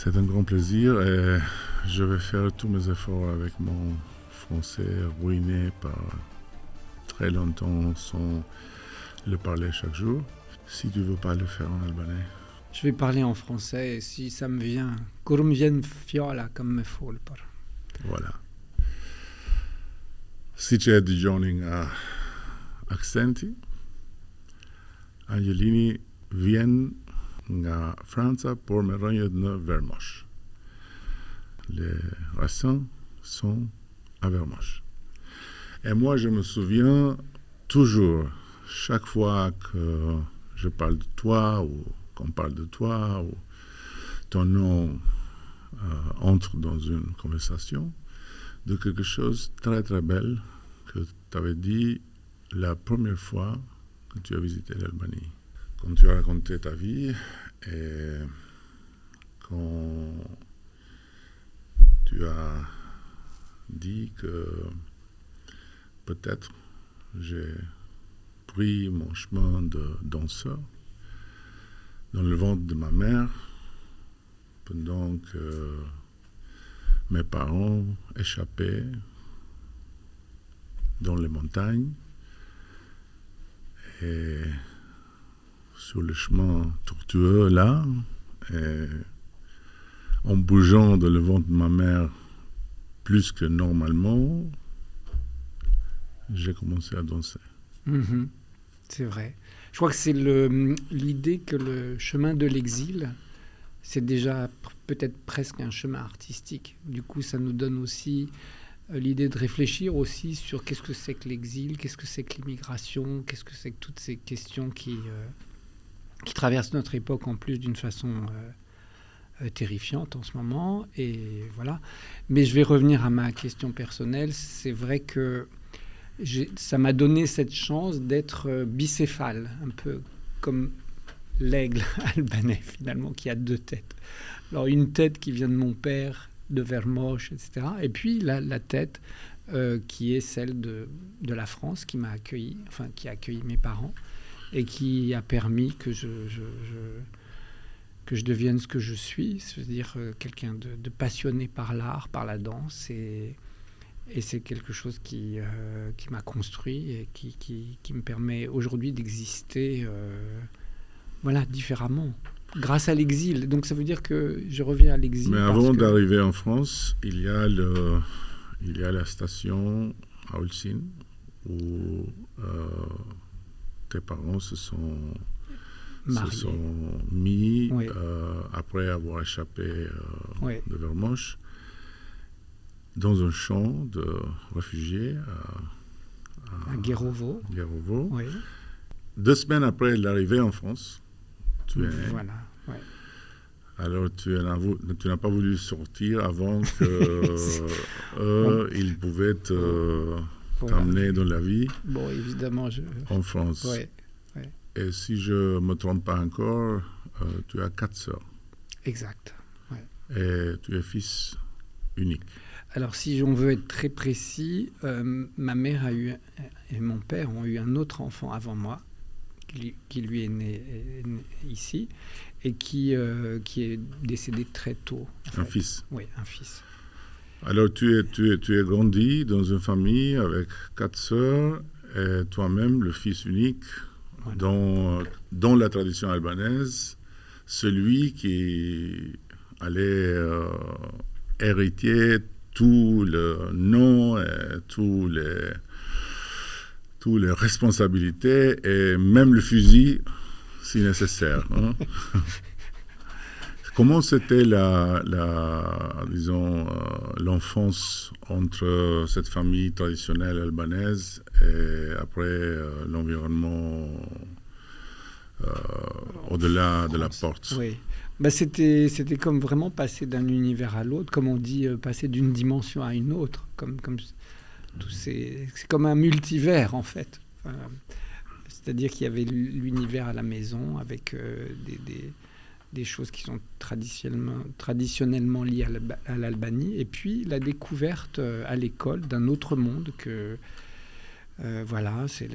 C'est un grand plaisir et je vais faire tous mes efforts avec mon français ruiné par très longtemps sans le parler chaque jour. Si tu veux pas le faire en albanais. Je vais parler en français et si ça me vient, kur më vjen fjala kam me fol për. Voilà. Si që e dëgjoni nga aksenti, Angelini vient nga Franca, por me rënjët në Vermosh. Les racines sont à Vermosh. Et moi, je me souviens toujours, chaque fois que je parle de toi, ou qu'on parle de toi, ou ton nom entre dans une conversation, de quelque chose de très très belle que tu avais dit la première fois que tu as visité l'Albanie. Quand tu as raconté ta vie et quand tu as dit que peut-être j'ai pris mon chemin de danseur dans le ventre de ma mère pendant que mes parents échappaient dans les montagnes et sur le chemin tortueux là, et en bougeant dans le ventre de ma mère plus que normalement, j'ai commencé à danser. Mmh, c'est vrai. Je crois que c'est l'idée que le chemin de l'exil, c'est déjà peut-être presque un chemin artistique. Du coup, ça nous donne aussi l'idée de réfléchir aussi sur qu'est-ce que c'est que l'exil, qu'est-ce que c'est que l'immigration, qu'est-ce que c'est que toutes ces questions qui traversent notre époque en plus d'une façon terrifiante en ce moment. Et voilà. Mais je vais revenir à ma question personnelle. C'est vrai que ça m'a donné cette chance d'être bicéphale, un peu comme l'aigle albanais finalement, qui a deux têtes. Alors une tête qui vient de mon père, de Vermosh, etc. Et puis la tête qui est celle de la France, qui m'a accueilli, enfin qui a accueilli mes parents et qui a permis que je devienne ce que je suis, c'est-à-dire quelqu'un de passionné par l'art, par la danse, et c'est quelque chose qui m'a construit et qui me permet aujourd'hui d'exister voilà, différemment, grâce à l'exil. Donc ça veut dire que je reviens à l'exil. Mais avant d'arriver en France, il y a la station à Ulcine où tes parents se sont mis oui. Après avoir échappé oui. de Vermosh dans un champ de réfugiés à Guérovo. Oui. 2 semaines après l'arrivée en France, tu es né. Voilà. Ouais. Alors tu n'as pas voulu sortir avant que ils pouvaient t'amener dans la vie. Bon, évidemment, en France. Ouais. Et si je me trompe pas encore, tu as 4 sœurs. Exact. Ouais. Et tu es fils unique. Alors, si on veut être très précis, ma mère et mon père ont eu un autre enfant avant moi, qui lui est né ici, et qui est décédé très tôt. Un fils. Oui, un fils. Alors, tu es grandi dans une famille avec 4 sœurs, et toi-même, le fils unique, voilà. Dans la tradition albanaise, celui qui allait hériter tout le nom et toutes les responsabilités et même le fusil si nécessaire. Hein. Comment c'était l'enfance entre cette famille traditionnelle albanaise et après l'environnement au-delà de la porte? Oui. Bah c'était comme vraiment passer d'un univers à l'autre, comme on dit, passer d'une dimension à une autre, c'est comme un multivers en fait. C'est-à-dire qu'il y avait l'univers à la maison avec des choses qui sont traditionnellement liées à l'Albanie, et puis la découverte à l'école d'un autre monde Voilà, c'est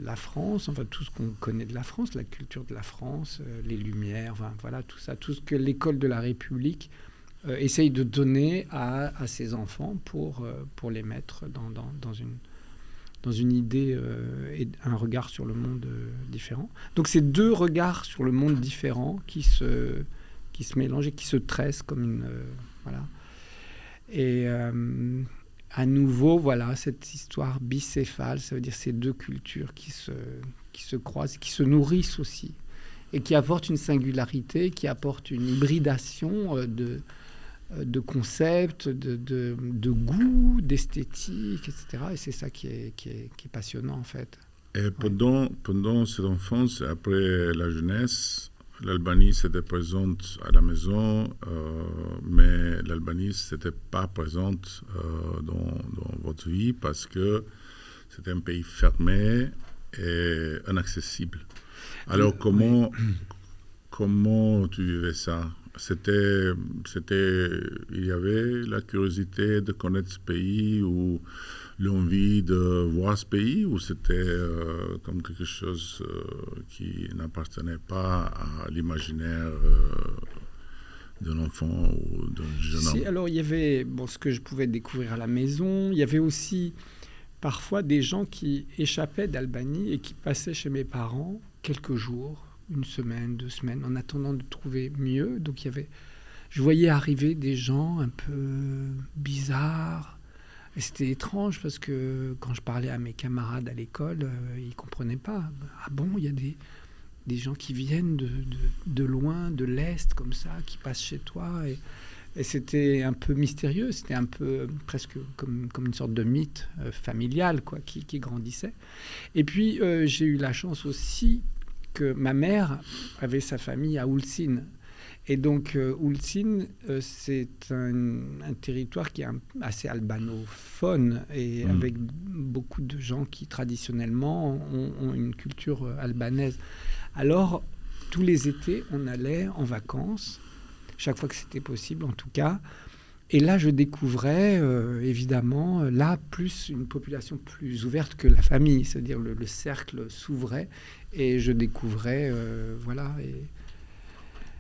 la France, enfin tout ce qu'on connaît de la France, la culture de la France, les Lumières, enfin, voilà, tout ça, tout ce que l'école de la République essaye de donner à ses enfants pour les mettre dans une idée et un regard sur le monde différent. Donc c'est deux regards sur le monde différent qui se mélangent et qui se tressent comme une... voilà. Et... à nouveau, voilà, cette histoire bicéphale, ça veut dire ces deux cultures qui se croisent, qui se nourrissent aussi, et qui apportent une singularité, qui apportent une hybridation de concepts, de goûts, d'esthétique, etc. Et c'est ça qui est passionnant, en fait. Et pendant cette enfance, après la jeunesse, l'Albanie s'était présente à la maison, mais l'Albanie s'était pas présente dans votre vie parce que c'était un pays fermé et inaccessible. Alors comment tu vivais ça? Il y avait la curiosité de connaître ce pays ou l'envie de voir ce pays, ou c'était comme quelque chose qui n'appartenait pas à l'imaginaire d'un enfant ou d'un jeune homme? Alors il y avait ce que je pouvais découvrir à la maison. Il y avait aussi parfois des gens qui échappaient d'Albanie et qui passaient chez mes parents quelques jours, 1 semaine, 2 semaines, en attendant de trouver mieux. Donc je voyais arriver des gens un peu bizarres. Et c'était étrange parce que quand je parlais à mes camarades à l'école, ils ne comprenaient pas. Ah bon, il y a des gens qui viennent de loin, de l'Est, comme ça, qui passent chez toi. Et c'était un peu mystérieux, c'était un peu presque comme une sorte de mythe familial, quoi, qui grandissait. Et puis, j'ai eu la chance aussi que ma mère avait sa famille à Ulcin. Et donc, Ulcin, c'est un territoire qui est assez albanophone et avec beaucoup de gens qui, traditionnellement, ont une culture albanaise. Alors, tous les étés, on allait en vacances, chaque fois que c'était possible, en tout cas. Et là, je découvrais, évidemment, plus une population plus ouverte que la famille. C'est-à-dire, le cercle s'ouvrait et je découvrais, voilà...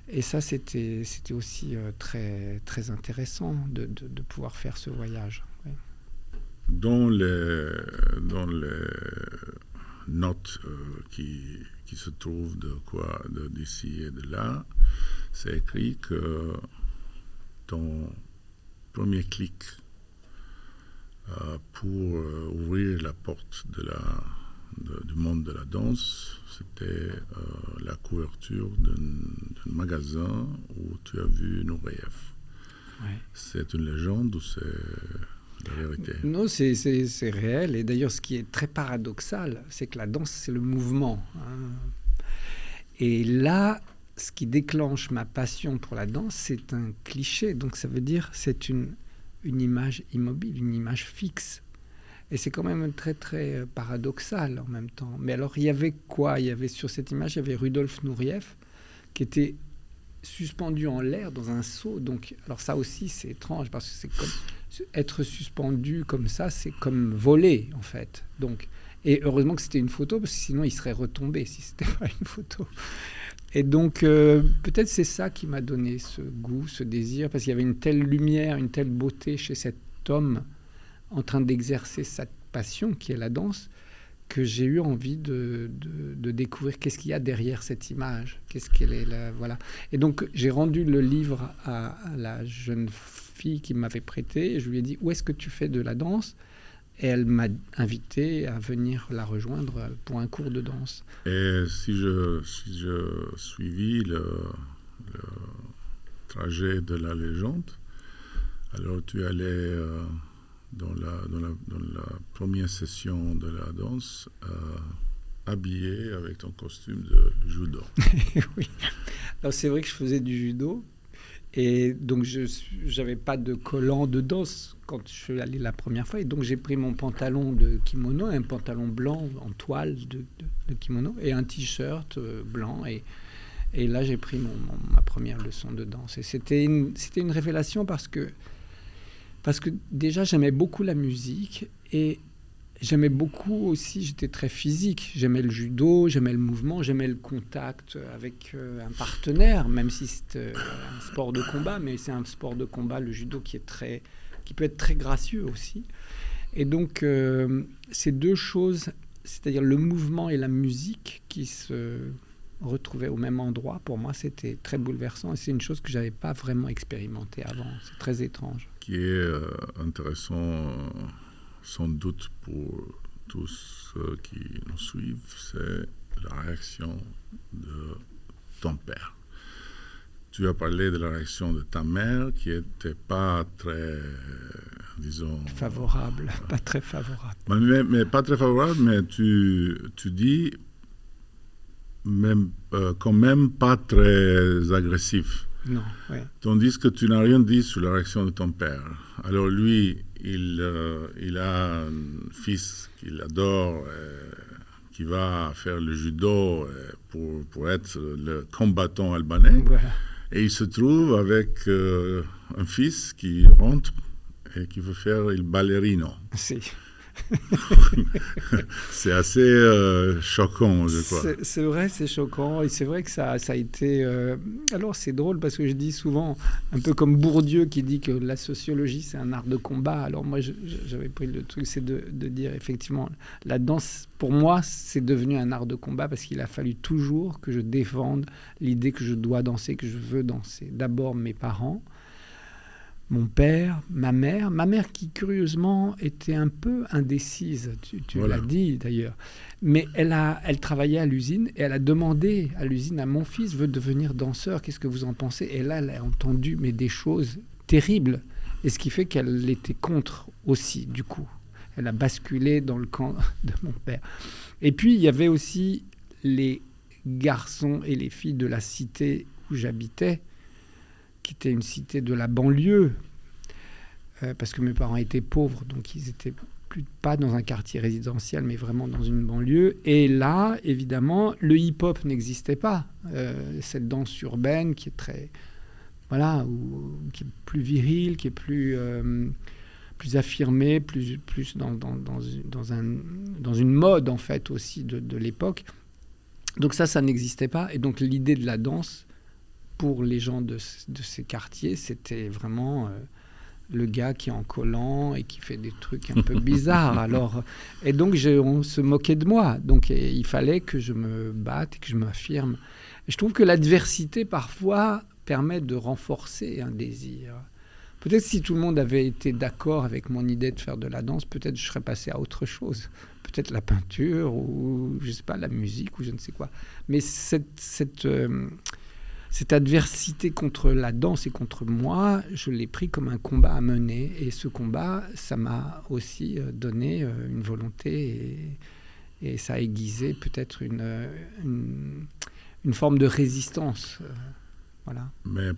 Et ça, c'était aussi très, très intéressant de pouvoir faire ce voyage. Oui. Dans les notes qui se trouvent d'ici et de là, c'est écrit que ton premier clic pour ouvrir la porte du monde de la danse, c'était la couverture d'un magasin où tu as vu Nureyev. Ouais. C'est une légende ou c'est la vérité? Non, c'est réel. Et d'ailleurs, ce qui est très paradoxal, c'est que la danse, c'est le mouvement. Hein. Et là, ce qui déclenche ma passion pour la danse, c'est un cliché. Donc, ça veut dire c'est une image immobile, une image fixe. Et c'est quand même très, très paradoxal en même temps. Mais alors, il y avait quoi? Il y avait sur cette image, il y avait Rudolf Nureyev qui était suspendu en l'air dans un seau. Donc, alors ça aussi, c'est étrange parce que c'est comme être suspendu comme ça, c'est comme voler en fait. Donc, et heureusement que c'était une photo parce que sinon, il serait retombé si c'était pas une photo. Et donc, peut-être c'est ça qui m'a donné ce goût, ce désir, parce qu'il y avait une telle lumière, une telle beauté chez cet homme en train d'exercer sa passion qui est la danse, que j'ai eu envie de découvrir qu'est-ce qu'il y a derrière cette image, qu'est-ce qu'elle est là, voilà. Et donc j'ai rendu le livre à la jeune fille qui m'avait prêté et je lui ai dit où est-ce que tu fais de la danse, et elle m'a invité à venir la rejoindre pour un cours de danse. Et si je suivis le trajet de la légende, alors tu allais dans la première session de la danse, habillé avec ton costume de judo. Oui. Alors c'est vrai que je faisais du judo et donc je n'avais pas de collant de danse quand je suis allé la première fois. Et donc j'ai pris mon pantalon de kimono, un pantalon blanc en toile de kimono et un t-shirt blanc. Et là j'ai pris ma première leçon de danse. Et c'était une révélation parce que déjà j'aimais beaucoup la musique et j'aimais beaucoup aussi, j'étais très physique. J'aimais le judo, j'aimais le mouvement, j'aimais le contact avec un partenaire, même si c'est un sport de combat, mais c'est un sport de combat, le judo, qui peut être très gracieux aussi. Et donc, ces deux choses, c'est-à-dire le mouvement et la musique qui se retrouvaient au même endroit, pour moi, c'était très bouleversant. Et c'est une chose que je n'avais pas vraiment expérimentée avant. C'est très étrange. Qui est intéressant, sans doute, pour tous ceux qui nous suivent, c'est la réaction de ton père. Tu as parlé de la réaction de ta mère qui n'était pas très, disons... favorable, pas très favorable. Mais pas très favorable, mais tu dis même, quand même pas très agressif. Non, oui. Tandis que tu n'as rien dit sur la réaction de ton père. Alors lui, il a un fils qu'il adore, qui va faire le judo pour être le combattant albanais. Voilà. Et il se trouve avec un fils qui rentre et qui veut faire le ballerino. C'est assez choquant, je crois. C'est vrai, c'est choquant. Et c'est vrai que ça a été... Alors, c'est drôle parce que je dis souvent, un peu comme Bourdieu qui dit que la sociologie, c'est un art de combat. Alors moi, j'avais pris le truc, c'est de dire effectivement, la danse, pour moi, c'est devenu un art de combat parce qu'il a fallu toujours que je défende l'idée que je dois danser, que je veux danser. D'abord, mes parents. Mon père, ma mère qui curieusement était un peu indécise, tu voilà. l'as dit d'ailleurs, mais elle travaillait à l'usine et elle a demandé à l'usine, à mon fils veut devenir danseur, qu'est-ce que vous en pensez? Et là, elle a entendu des choses terribles, et ce qui fait qu'elle était contre aussi, du coup. Elle a basculé dans le camp de mon père. Et puis, il y avait aussi les garçons et les filles de la cité où j'habitais, qui était une cité de la banlieue, parce que mes parents étaient pauvres, donc ils n'étaient pas dans un quartier résidentiel, mais vraiment dans une banlieue. Et là, évidemment, le hip-hop n'existait pas. Cette danse urbaine qui est très... Voilà, qui est plus virile, qui est plus affirmée, plus dans une mode, en fait, aussi de l'époque. Donc ça n'existait pas. Et donc l'idée de la danse, pour les gens de ces quartiers, c'était vraiment le gars qui est en collant et qui fait des trucs un peu bizarres. Alors, et donc, on se moquait de moi. Donc, il fallait que je me batte et que je m'affirme. Et je trouve que l'adversité, parfois, permet de renforcer un désir. Peut-être si tout le monde avait été d'accord avec mon idée de faire de la danse, peut-être je serais passé à autre chose. Peut-être la peinture ou, je sais pas, la musique ou je ne sais quoi. Mais cette adversité contre la danse et contre moi, je l'ai pris comme un combat à mener. Et ce combat, ça m'a aussi donné une volonté et ça a aiguisé peut-être une forme de résistance. Voilà. Mais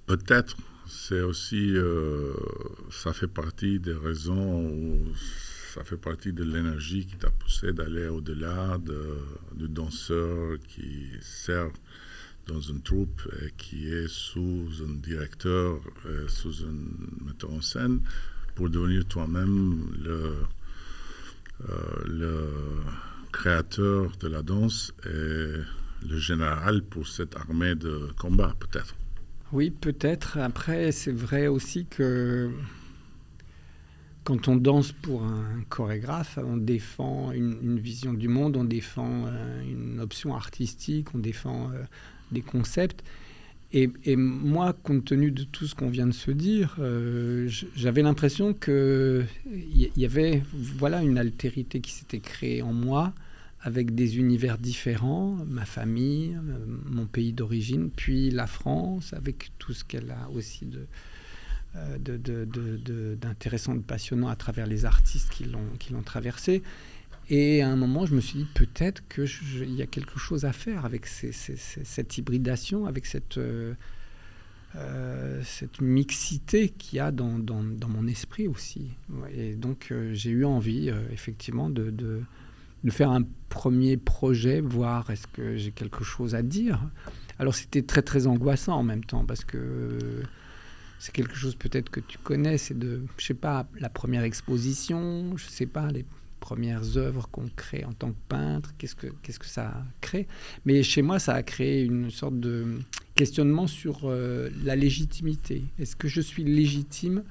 peut-être, c'est aussi... ça fait partie des raisons où ça fait partie de l'énergie qui t'a poussé d'aller au-delà du danseur qui sert dans une troupe qui est sous un directeur, sous un metteur en scène, pour devenir toi-même le créateur de la danse et le général pour cette armée de combat, peut-être. Oui, peut-être. Après, c'est vrai aussi que quand on danse pour un chorégraphe, on défend une vision du monde, on défend une option artistique, on défend des concepts. Et moi, compte tenu de tout ce qu'on vient de se dire, j'avais l'impression qu'il y avait une altérité qui s'était créée en moi, avec des univers différents, ma famille, mon pays d'origine, puis la France, avec tout ce qu'elle a aussi d'intéressant, de passionnant à travers les artistes qui l'ont traversé. Et à un moment, je me suis dit peut-être qu'il y a quelque chose à faire avec cette hybridation, avec cette mixité qu'il y a dans mon esprit aussi. Et donc, j'ai eu envie, effectivement, de faire un premier projet, voir est-ce que j'ai quelque chose à dire. Alors, c'était très, très angoissant en même temps, parce que C'est quelque chose peut-être que tu connais, c'est je sais pas, la première exposition, je sais pas, les premières œuvres qu'on crée en tant que peintre, qu'est-ce que ça crée. Mais chez moi, ça a créé une sorte de questionnement sur la légitimité. Est-ce que je suis légitime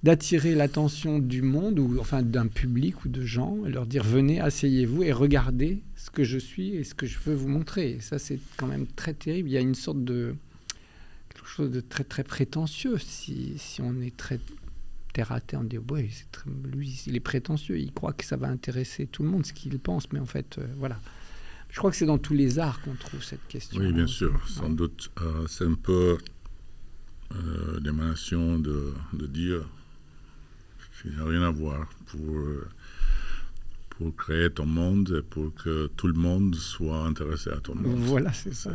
d'attirer l'attention du monde, ou enfin d'un public ou de gens, et leur dire venez, asseyez-vous et regardez ce que je suis et ce que je veux vous montrer. Et ça, c'est quand même très terrible. Il y a une sorte de quelque chose de très très prétentieux. Si on est très terre à terre, on dit ouais, lui, il est prétentieux, il croit que ça va intéresser tout le monde, ce qu'il pense, mais en fait, voilà. Je crois que c'est dans tous les arts qu'on trouve cette question. Oui, bien sûr, sans doute. C'est un peu l'émanation de Dieu. Il n'y a rien à voir pour créer ton monde et pour que tout le monde soit intéressé à ton monde. Voilà, c'est ça.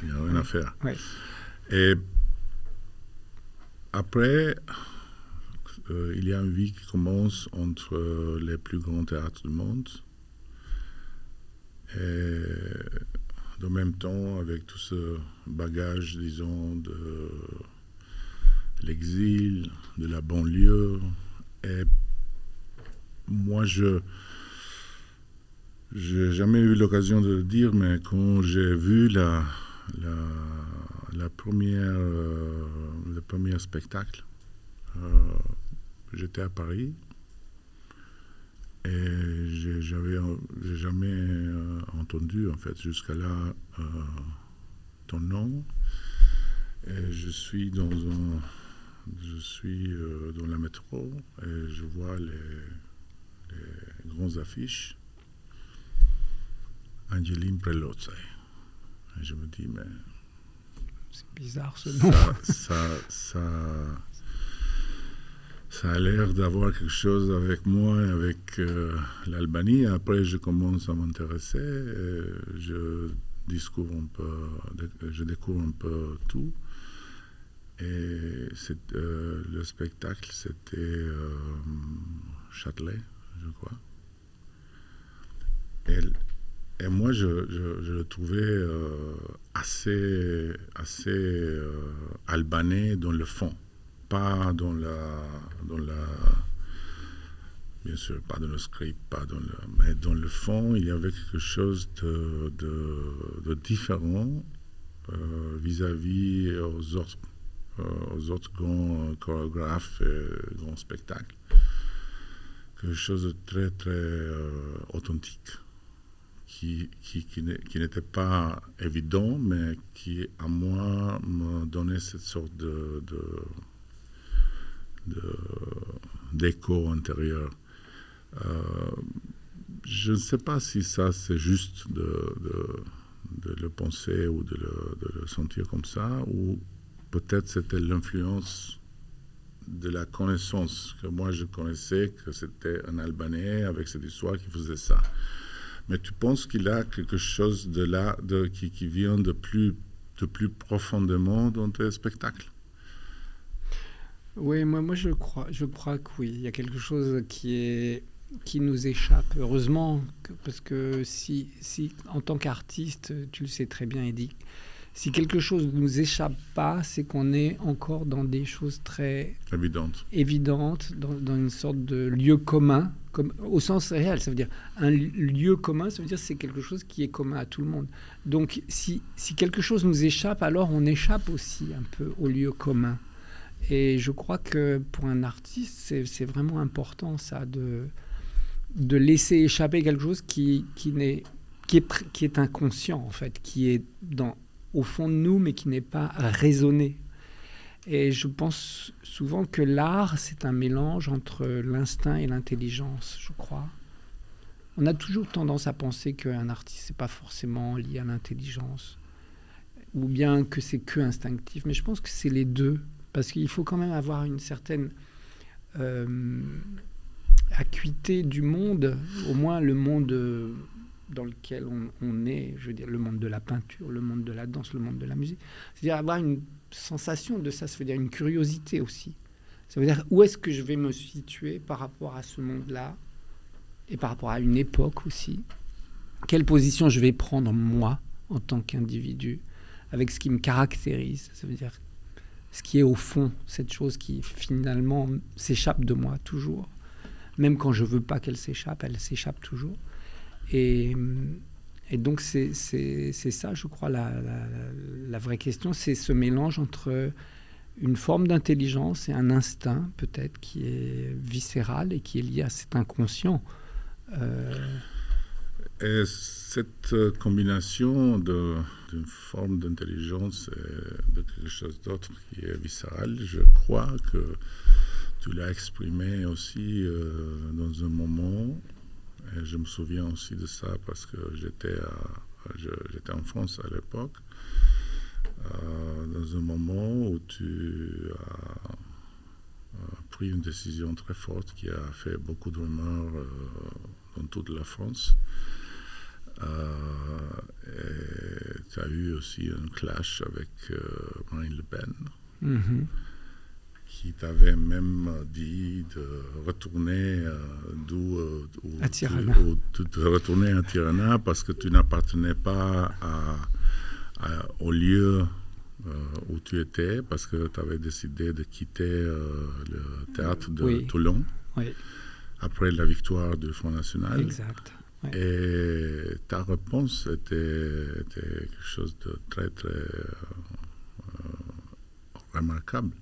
Il n'y a rien à faire. Ouais. Et après, il y a une vie qui commence entre les plus grands théâtres du monde. Et en même temps, avec tout ce bagage, disons, de l'exil, de la banlieue. Et moi, je n'ai jamais eu l'occasion de le dire, mais quand j'ai vu le premier spectacle, j'étais à Paris et j'ai jamais entendu, en fait, jusqu'à là, ton nom. Et je suis dans la métro et je vois les grandes affiches. Angeline Prelozzi. Et je me dis, mais... C'est bizarre ce nom. Ça a l'air d'avoir quelque chose avec moi et avec l'Albanie. Après, je commence à m'intéresser. Je découvre un peu tout. Et le spectacle, c'était Châtelet, je crois. Et moi, je le trouvais assez albanais dans le fond. Pas dans la... Bien sûr, pas dans le script, mais dans le fond, il y avait quelque chose de différent vis-à-vis aux autres grands chorégraphes et grands spectacles. Quelque chose de très, très authentique, qui n'était pas évident, mais qui, à moi, me donnait cette sorte d'écho intérieur. Je ne sais pas si ça, c'est juste de le penser ou de le sentir comme ça, ou peut-être c'était l'influence de la connaissance que moi je connaissais, que c'était un Albanais avec cette histoire qui faisait ça. Mais tu penses qu'il a quelque chose qui vient de plus profondément dans tes spectacles? Oui, moi je crois que oui. Il y a quelque chose qui nous échappe. Heureusement, parce que si en tant qu'artiste, tu le sais très bien, Eddy, si quelque chose ne nous échappe pas, c'est qu'on est encore dans des choses très évidentes dans une sorte de lieu commun, au sens réel. Ça veut dire un lieu commun, ça veut dire c'est quelque chose qui est commun à tout le monde. Donc si quelque chose nous échappe, alors on échappe aussi un peu au lieu commun. Et je crois que pour un artiste, c'est vraiment important ça, de laisser échapper quelque chose qui est inconscient en fait, qui est au fond de nous, mais qui n'est pas raisonné. Et je pense souvent que l'art, c'est un mélange entre l'instinct et l'intelligence, je crois. On a toujours tendance à penser qu'un artiste, c'est pas forcément lié à l'intelligence, ou bien que c'est que instinctif. Mais je pense que c'est les deux, parce qu'il faut quand même avoir une certaine acuité du monde, au moins le monde dans lequel on est, je veux dire le monde de la peinture, le monde de la danse, le monde de la musique. C'est-à-dire avoir une sensation de ça, ça veut dire une curiosité aussi. Ça veut dire où est-ce que je vais me situer par rapport à ce monde-là et par rapport à une époque aussi. Quelle position je vais prendre moi en tant qu'individu avec ce qui me caractérise. Ça veut dire ce qui est au fond, cette chose qui finalement s'échappe de moi toujours. Même quand je ne veux pas qu'elle s'échappe, elle s'échappe toujours. Et donc c'est ça, je crois, la vraie question, c'est ce mélange entre une forme d'intelligence et un instinct peut-être qui est viscéral et qui est lié à cet inconscient. Et cette combinaison d'une forme d'intelligence et de quelque chose d'autre qui est viscéral, je crois que tu l'as exprimé aussi dans un moment, et je me souviens aussi de ça parce que j'étais en France à l'époque, dans un moment où tu as pris une décision très forte qui a fait beaucoup de rumeurs dans toute la France. Et tu as eu aussi un clash avec Marine Le Pen, qui t'avait même dit de retourner à Tirana. De retourner à Tirana parce que tu n'appartenais pas au lieu où tu étais, parce que tu avais décidé de quitter le théâtre de Toulon après la victoire du Front National. Exact. Ouais. Et ta réponse était quelque chose de très, très remarquable.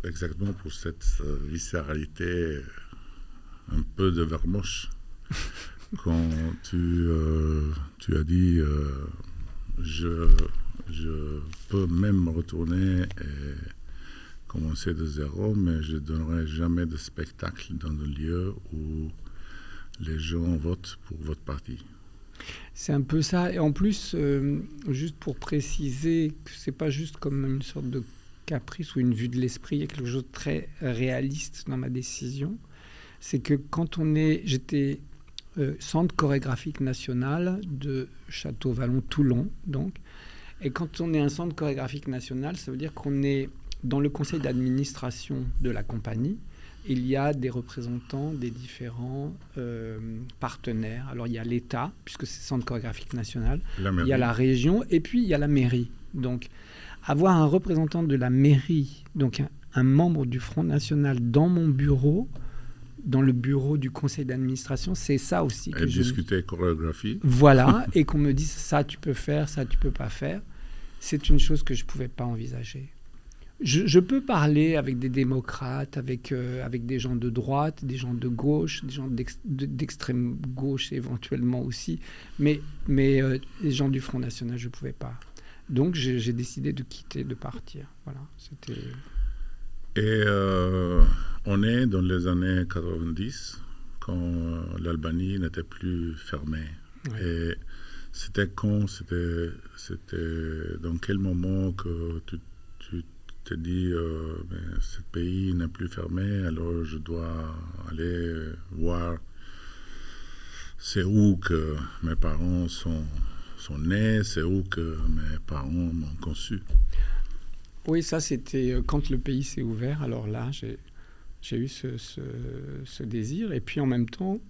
Exactement pour cette viscéralité un peu de vermoche. Quand tu as dit je peux même retourner et commencer de zéro, mais je ne donnerai jamais de spectacle dans un lieu où les gens votent pour votre parti. C'est un peu ça. Et en plus, juste pour préciser que ce n'est pas juste comme une sorte de caprice ou une vue de l'esprit, il y a quelque chose de très réaliste dans ma décision. C'est que quand j'étais centre chorégraphique national de Château-Vallon-Toulon, donc, et quand on est un centre chorégraphique national, ça veut dire qu'on est dans le conseil d'administration de la compagnie. Il y a des représentants des différents partenaires. Alors, il y a l'État, puisque c'est Centre chorégraphique national. Il y a la région, et puis il y a la mairie. Donc, avoir un représentant de la mairie, donc un membre du Front National dans mon bureau, dans le bureau du conseil d'administration, c'est ça aussi. Et discuter chorégraphie. Voilà, et qu'on me dise ça tu peux faire, ça tu peux pas faire. C'est une chose que je ne pouvais pas envisager. Je peux parler avec des démocrates, avec des gens de droite, des gens de gauche, des gens d'extrême gauche éventuellement aussi, mais les gens du Front National, je ne pouvais pas. Donc j'ai décidé de quitter, de partir. Voilà, c'était... Et on est dans les années 90, quand l'Albanie n'était plus fermée. Ouais. Et c'était quand, c'était dans quel moment que tu te dis ce pays n'est plus fermé, alors je dois aller voir c'est où que mes parents sont nés, c'est où que mes parents m'ont conçu. Oui, ça c'était quand le pays s'est ouvert, alors là j'ai eu ce désir, et puis en même temps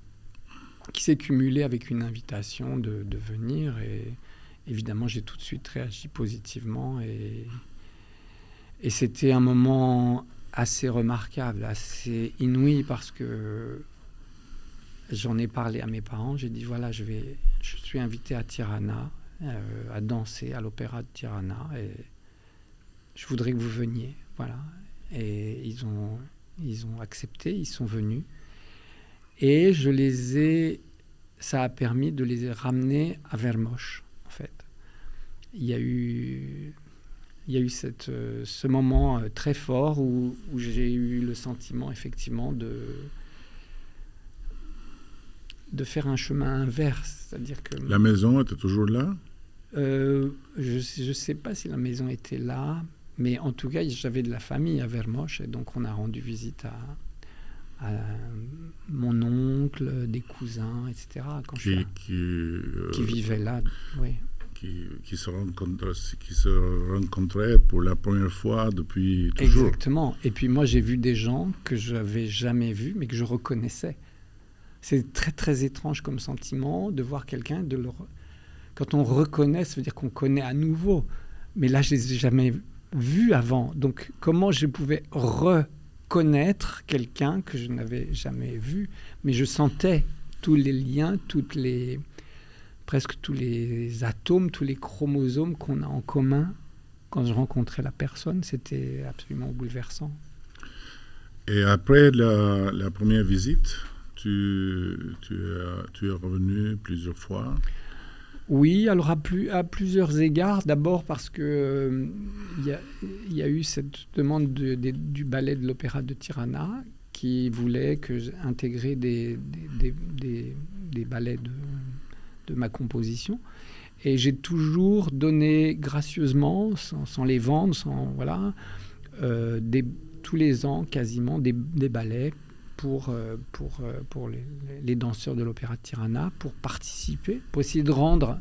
qui s'est cumulé avec une invitation de venir, et évidemment j'ai tout de suite réagi positivement, et c'était un moment assez remarquable, assez inouï, parce que j'en ai parlé à mes parents, j'ai dit voilà, je suis invité à Tirana, à danser à l'opéra de Tirana, et je voudrais que vous veniez, voilà. Et ils ont accepté, ils sont venus, et ça a permis de les ramener à Vermoš, en fait. Il y a eu ce moment très fort où j'ai eu le sentiment effectivement de faire un chemin inverse, c'est-à-dire que la maison était toujours là. Je sais pas si la maison était là, mais en tout cas j'avais de la famille à Vermoš, et donc on a rendu visite à mon oncle, des cousins, etc. Quand qui vivaient là, oui. Qui se rencontraient pour la première fois depuis toujours. Exactement. Et puis moi, j'ai vu des gens que je n'avais jamais vus, mais que je reconnaissais. C'est très, très étrange comme sentiment de voir quelqu'un, quand on reconnaît, ça veut dire qu'on connaît à nouveau. Mais là, je ne les ai jamais vu avant. Donc, comment je pouvais reconnaître quelqu'un que je n'avais jamais vu, mais je sentais tous les liens, presque tous les atomes, tous les chromosomes qu'on a en commun. Quand je rencontrais la personne, c'était absolument bouleversant. Et après la première visite, tu es revenu plusieurs fois? Oui, alors à plusieurs égards. D'abord parce que y a eu cette demande du ballet de l'Opéra de Tirana qui voulait que j'intégrais des ballets de ma composition. Et j'ai toujours donné gracieusement, sans les vendre, tous les ans quasiment des ballets pour les danseurs de l'Opéra de Tirana, pour participer, pour essayer de rendre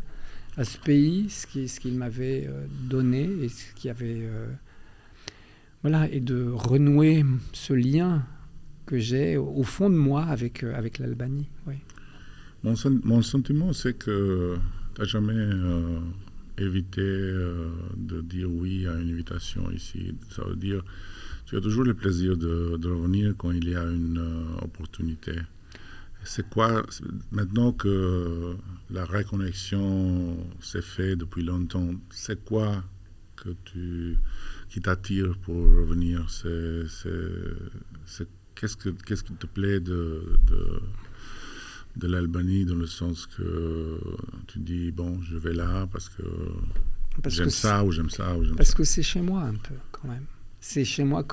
à ce pays ce qu'il m'avait donné et ce qu'il avait... et de renouer ce lien que j'ai au fond de moi avec l'Albanie. Oui. Mon sentiment, c'est que tu n'as jamais évité de dire oui à une invitation ici. Ça veut dire tu as toujours le plaisir de revenir quand il y a une opportunité. C'est quoi, maintenant que la reconnexion s'est faite depuis longtemps, c'est quoi qui t'attire pour revenir? Qu'est-ce qui te plaît de l'Albanie, dans le sens que tu dis, bon, je vais là parce que j'aime ça ou j'aime ça ou j'aime ça? Parce que c'est chez moi un peu, quand même. C'est chez moi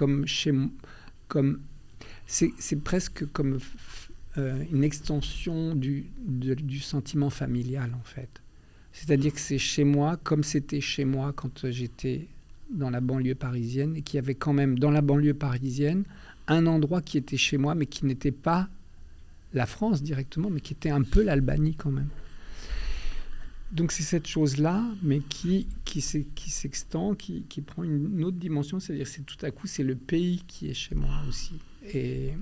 c'est presque comme une extension du sentiment familial, en fait. C'est-à-dire que c'est chez moi comme c'était chez moi quand j'étais dans la banlieue parisienne, et qu'il y avait quand même dans la banlieue parisienne un endroit qui était chez moi, mais qui n'était pas la France directement, mais qui était un peu l'Albanie quand même. Donc c'est cette chose-là, mais qui s'extend, qui prend une autre dimension, c'est-à-dire c'est tout à coup, c'est le pays qui est chez moi aussi. Et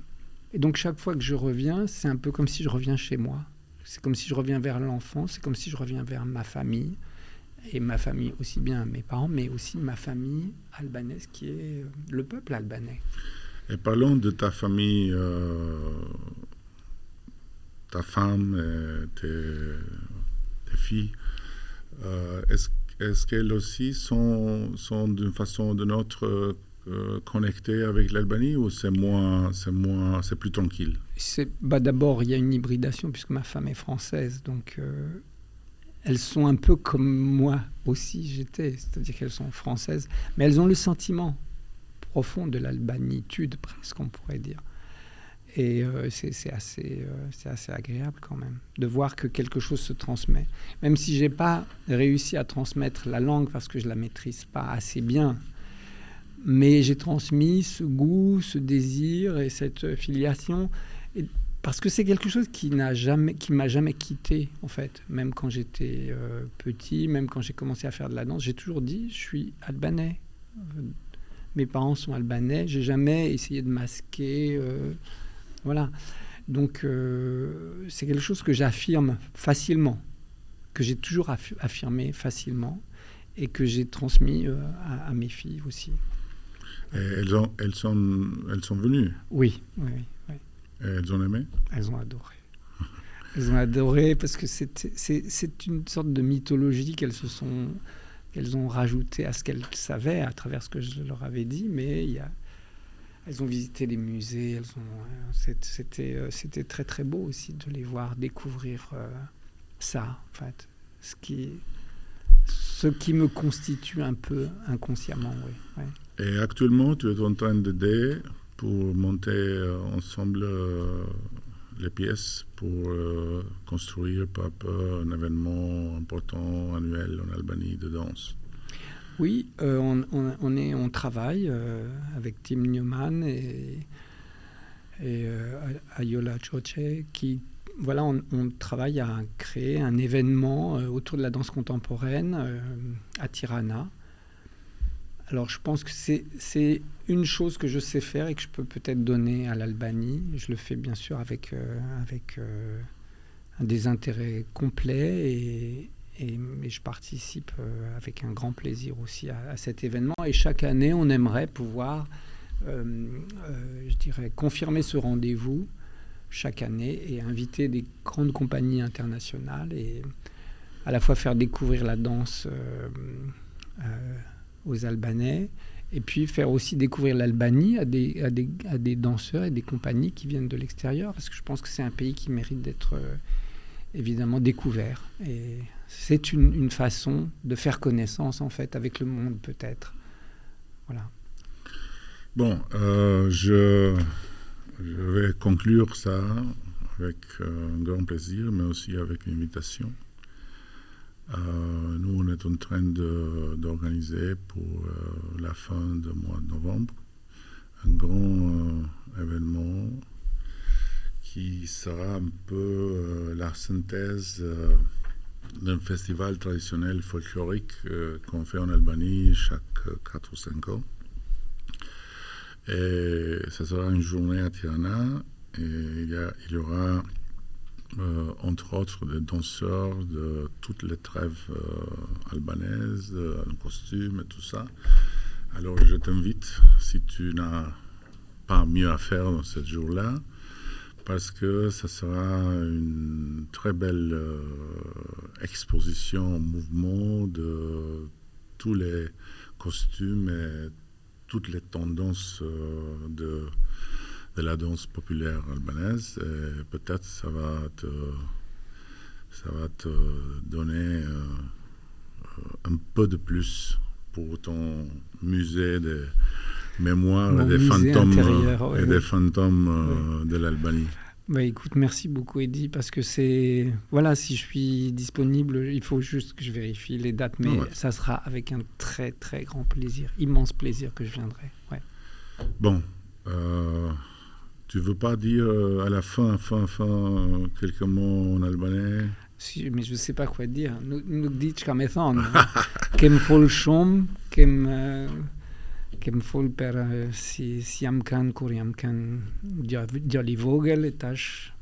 donc chaque fois que je reviens, c'est un peu comme si je reviens chez moi. C'est comme si je reviens vers l'enfance, c'est comme si je reviens vers ma famille, et ma famille aussi bien mes parents, mais aussi ma famille albanaise qui est le peuple albanais. Et parlons de ta famille, ta femme, tes filles. Est-ce qu'elles aussi sont d'une façon ou d'une autre connectées avec l'Albanie, ou c'est plus tranquille? D'abord, il y a une hybridation puisque ma femme est française, donc elles sont un peu comme moi aussi j'étais, c'est-à-dire qu'elles sont françaises, mais elles ont le sentiment profond de l'albanitude, presque on pourrait dire. Et c'est assez agréable quand même de voir que quelque chose se transmet. Même si je n'ai pas réussi à transmettre la langue parce que je ne la maîtrise pas assez bien, mais j'ai transmis ce goût, ce désir et cette filiation, parce que c'est quelque chose qui m'a jamais quitté, en fait. Même quand j'étais petit, même quand j'ai commencé à faire de la danse, j'ai toujours dit « je suis albanais ». Mes parents sont albanais, j'ai jamais essayé de masquer... Voilà. Donc, c'est quelque chose que j'affirme facilement, que j'ai toujours affirmé facilement et que j'ai transmis à mes filles aussi. Et elles sont venues? Oui. Et elles ont aimé? Elles ont adoré. Elles ont adoré parce que c'est une sorte de mythologie qu'elles ont rajouté à ce qu'elles savaient à travers ce que je leur avais dit, mais elles ont visité les musées, c'était très très beau aussi de les voir découvrir ça, en fait, ce qui me constitue un peu inconsciemment, oui. Ouais. Et actuellement, tu es en train d'aider pour monter ensemble les pièces pour construire peu à peu un événement important annuel en Albanie de danse. Oui, on travaille avec Tim Newman et Ayola Choche qui, voilà, on travaille à créer un événement autour de la danse contemporaine à Tirana. Alors je pense que c'est une chose que je sais faire et que je peux peut-être donner à l'Albanie. Je le fais bien sûr avec un désintérêt complet et je participe avec un grand plaisir aussi à cet événement. Et chaque année, on aimerait pouvoir, je dirais, confirmer ce rendez-vous chaque année et inviter des grandes compagnies internationales et à la fois faire découvrir la danse aux Albanais et puis faire aussi découvrir l'Albanie à des danseurs et des compagnies qui viennent de l'extérieur, parce que je pense que c'est un pays qui mérite d'être évidemment découvert. Et c'est une façon de faire connaissance, en fait, avec le monde, peut-être. Voilà. Bon, je vais conclure ça avec un grand plaisir, mais aussi avec une invitation. Nous, on est en train d'organiser pour la fin du mois de novembre un grand événement qui sera un peu la synthèse d'un festival traditionnel folklorique qu'on fait en Albanie chaque 4 ou 5 ans. Et ce sera une journée à Tirana et il y aura entre autres des danseurs de toutes les tribus albanaises, en costume et tout ça. Alors je t'invite, si tu n'as pas mieux à faire dans ce jour-là, parce que ça sera une très belle exposition en mouvement de tous les costumes et toutes les tendances de la danse populaire albanaise. Et peut-être ça va te donner un peu de plus pour ton musée des mémoires et des fantômes, des fantômes de l'Albanie. Bah, écoute, merci beaucoup Eddy, parce que c'est... Voilà, si je suis disponible, il faut juste que je vérifie les dates, mais ça sera avec un très très grand plaisir, immense plaisir que je viendrai. Ouais. Bon, tu veux pas dire à la fin quelques mots en albanais? Si, mais je ne sais pas quoi dire. Nuk di çka me thonë. Kem fol shumë, kem fol per si jam kanë kur jam kanë djali vogël e tash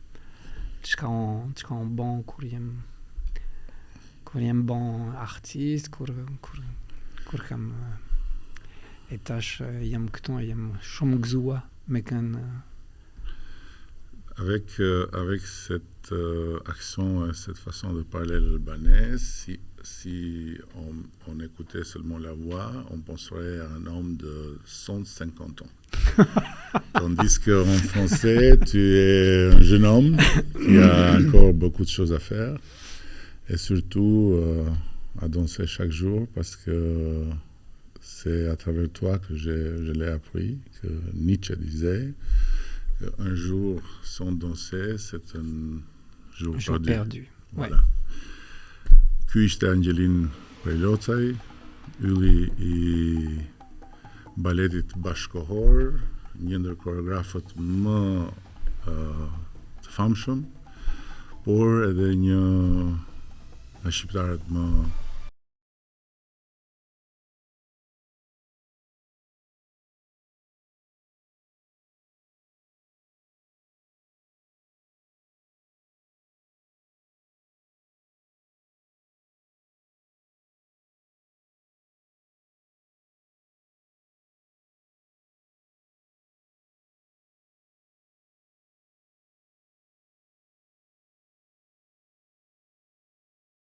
çka on bon kur jam bon artist, kur kam e tash jam këtu, jam shumë gëzuar me kanë. Avec cet accent et cette façon de parler l'albanais, si on écoutait seulement la voix, on penserait à un homme de 150 ans. Tandis qu'en français, tu es un jeune homme qui a encore beaucoup de choses à faire et surtout à danser chaque jour, parce que c'est à travers toi que je l'ai appris, que Nietzsche disait un jour sans danser, c'est un jour perdu. Voilà. Ky ishte Angelin Prelocaj, ylli I baletit bashkohor, një ndër koreografët më të famshëm, por edhe një nga shqiptarët më